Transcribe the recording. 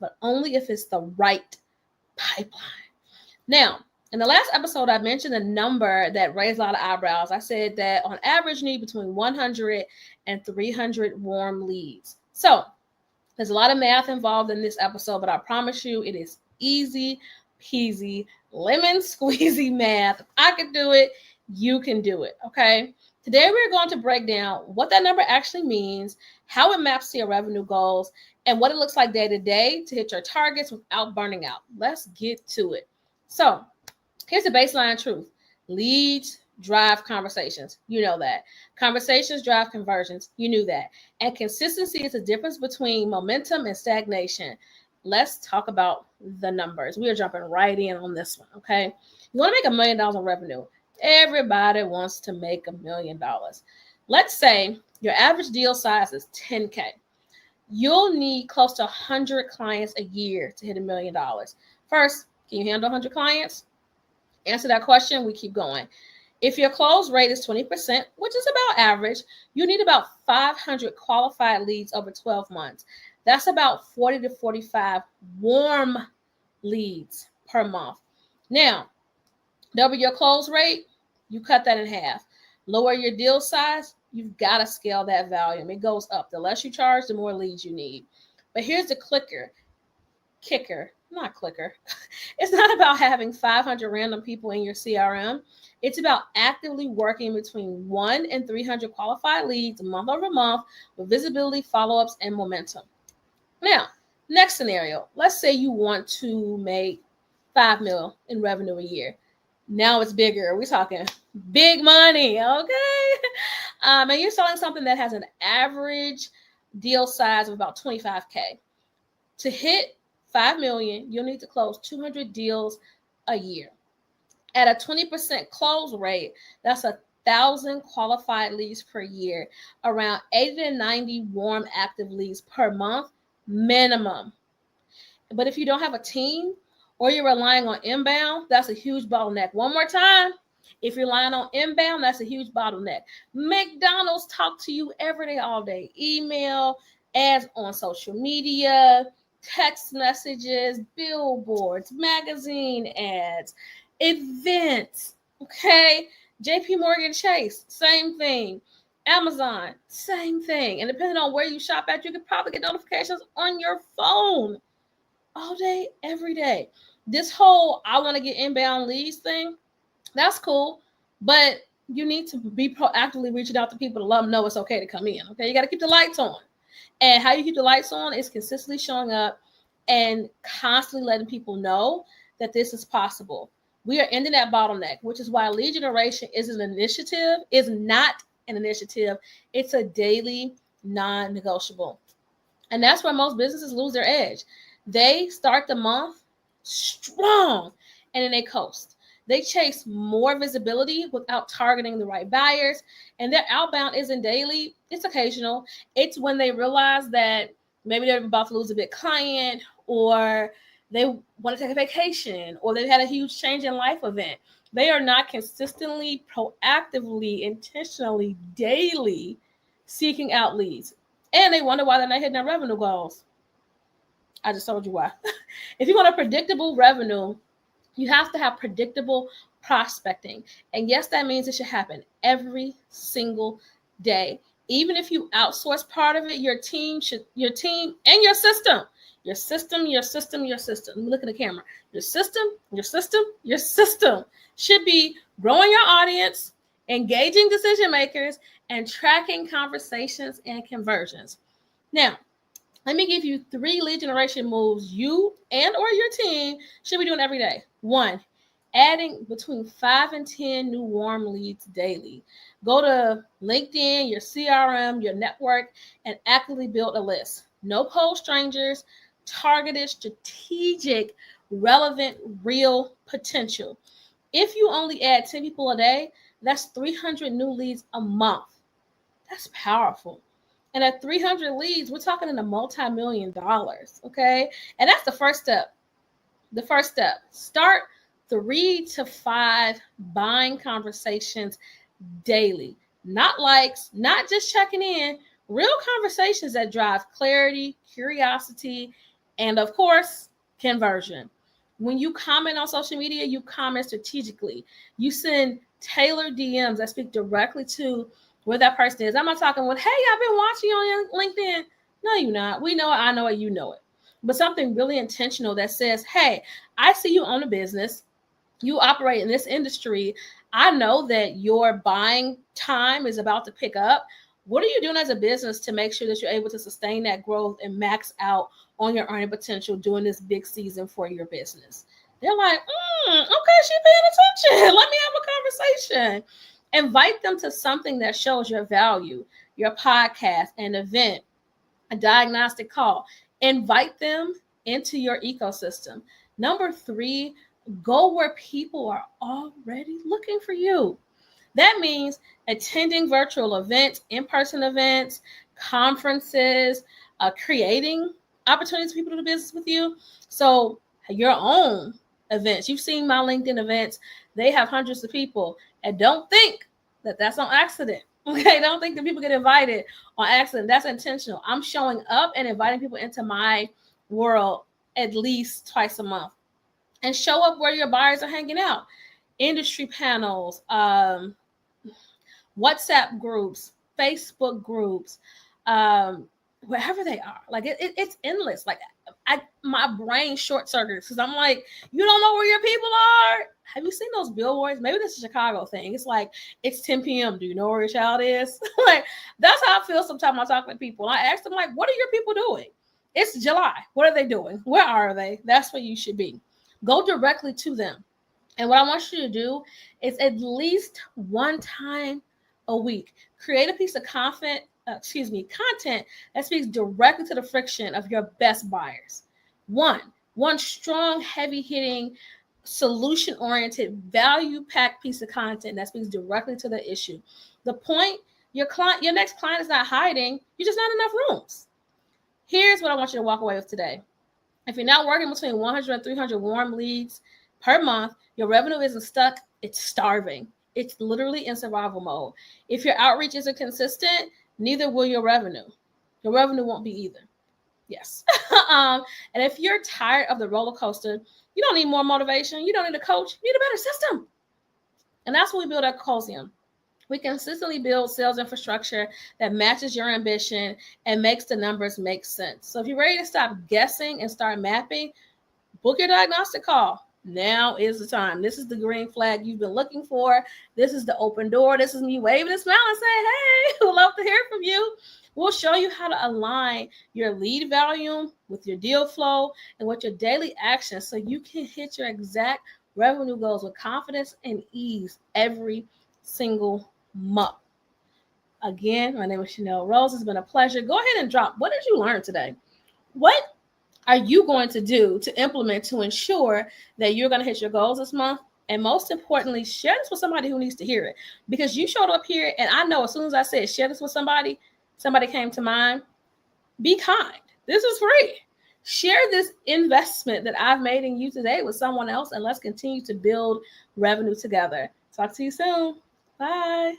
but only if it's the right pipeline. Now, in the last episode, I mentioned a number that raised a lot of eyebrows. I said that on average, you need between 100 and 300 warm leads. So there's a lot of math involved in this episode, but I promise you it is easy peasy, lemon squeezy math. If I can do it, you can do it, okay? Today, we're going to break down what that number actually means, how it maps to your revenue goals, and what it looks like day to day to hit your targets without burning out. Let's get to it. So here's the baseline truth. Leads drive conversations. You know that. Conversations drive conversions. You knew that. And consistency is the difference between momentum and stagnation. Let's talk about the numbers. We are jumping right in on this one, okay? You want to make $1 million in revenue. Everybody wants to make $1 million. Let's say your average deal size is $10K. You'll need close to 100 clients a year to hit $1 million. First, can you handle 100 clients? Answer that question. We keep going. If your close rate is 20%, which is about average, you need about 500 qualified leads over 12 months. That's about 40 to 45 warm leads per month. Now, double your close rate, you cut that in half. Lower your deal size, you've got to scale that volume. It goes up. The less you charge, the more leads you need. But here's the kicker. It's not about having 500 random people in your CRM. It's about actively working between 1 and 300 qualified leads month over month with visibility, follow-ups, and momentum. Now, next scenario. Let's say you want to make $5 million in revenue a year. Now it's bigger. We're talking big money, okay? And you're selling something that has an average deal size of about $25K. To hit $5 million, you'll need to close 200 deals a year. At a 20% close rate, that's 1,000 qualified leads per year, around 80 to 90 warm active leads per month minimum. But if you don't have a team or you're relying on inbound, that's a huge bottleneck. One more time. If you're relying on inbound, that's a huge bottleneck. McDonald's talk to you every day, all day. Email, ads on social media, text messages, billboards, magazine ads, events, okay? JP Morgan Chase, same thing. Amazon, same thing. And depending on where you shop at, you could probably get notifications on your phone all day, every day. This whole I want to get inbound leads thing, that's cool, but you need to be proactively reaching out to people to let them know it's okay to come in, okay? You got to keep the lights on. And how you keep the lights on is consistently showing up and constantly letting people know that this is possible. We are ending that bottleneck, which is why lead generation is not an initiative. It's a daily non-negotiable. And that's where most businesses lose their edge. They start the month strong and then they coast. They chase more visibility without targeting the right buyers. And their outbound isn't daily. It's occasional. It's when they realize that maybe they're about to lose a big client, or they want to take a vacation, or they've had a huge change in life event. They are not consistently, proactively, intentionally, daily seeking out leads. And they wonder why they're not hitting their revenue goals. I just told you why. If you want a predictable revenue, you have to have predictable prospecting. And yes, that means it should happen every single day. Even if you outsource part of it, your team and your system. Your system. Let me look at the camera. Your system should be growing your audience, engaging decision makers, and tracking conversations and conversions. Now, let me give you 3 lead generation moves you and or your team should be doing every day. 1, adding between 5 and 10 new warm leads daily. Go to LinkedIn, your CRM, your network, and actively build a list. No cold strangers, targeted, strategic, relevant, real potential. If you only add 10 people a day, that's 300 new leads a month. That's powerful. And at 300 leads, we're talking in the multi-million dollars, okay? And that's the first step. Start 3 to 5 buying conversations daily. Not likes, not just checking in, real conversations that drive clarity, curiosity, And of course, conversion. When you comment on social media, you comment strategically. You send tailored DMs that speak directly to where that person is. I'm not talking with, hey, I've been watching you on LinkedIn. No, you're not. We know it. I know it. You know it. But something really intentional that says, hey, I see you own a business. You operate in this industry. I know that your buying time is about to pick up. What are you doing as a business to make sure that you're able to sustain that growth and max out on your earning potential during this big season for your business? They're like, okay, she's paying attention. Let me have a conversation. Invite them to something that shows your value, your podcast, an event, a diagnostic call. Invite them into your ecosystem. Number 3, go where people are already looking for you. That means attending virtual events, in-person events, conferences, creating opportunities for people to do business with you. So your own events. You've seen my LinkedIn events. They have hundreds of people. And don't think that that's on accident. Okay, don't think that people get invited on accident. That's intentional. I'm showing up and inviting people into my world at least twice a month. And show up where your buyers are hanging out. Industry panels, WhatsApp groups, Facebook groups, wherever they are. Like it's endless. Like my brain short circuits because I'm like, you don't know where your people are. Have you seen those billboards? Maybe this is a Chicago thing. It's like, it's 10 p.m. Do you know where your child is? Like, that's how I feel sometimes I talk to people. I ask them, like, what are your people doing? It's July. What are they doing? Where are they? That's where you should be. Go directly to them. And what I want you to do is at least one time a week, create a piece of content that speaks directly to the friction of your best buyers. One strong, heavy-hitting, solution-oriented, value-packed piece of content that speaks directly to the issue. The point, your next client is not hiding. You're just not enough rooms. Here's what I want you to walk away with today. If you're not working between 100 and 300 warm leads per month, your revenue isn't stuck, it's starving. It's literally in survival mode. If your outreach isn't consistent, neither will your revenue. Your revenue won't be either. Yes. And if you're tired of the roller coaster, you don't need more motivation. You don't need a coach. You need a better system. And that's what we build at Cosium. We consistently build sales infrastructure that matches your ambition and makes the numbers make sense. So if you're ready to stop guessing and start mapping, book your diagnostic call. Now is the time. This is the green flag you've been looking for. This is the open door. This is me waving and smiling and saying, hey, we'd love to hear from you. We'll show you how to align your lead volume with your deal flow and with your daily actions so you can hit your exact revenue goals with confidence and ease every single month. Again, my name is Chanel Rose. It's been a pleasure. Go ahead and drop. What did you learn today? What are you going to do to implement to ensure that you're going to hit your goals this month? And most importantly, share this with somebody who needs to hear it. Because you showed up here, and I know as soon as I said share this with somebody came to mind. Be kind. This is free. Share this investment that I've made in you today with someone else, and let's continue to build revenue together. Talk to you soon. Bye.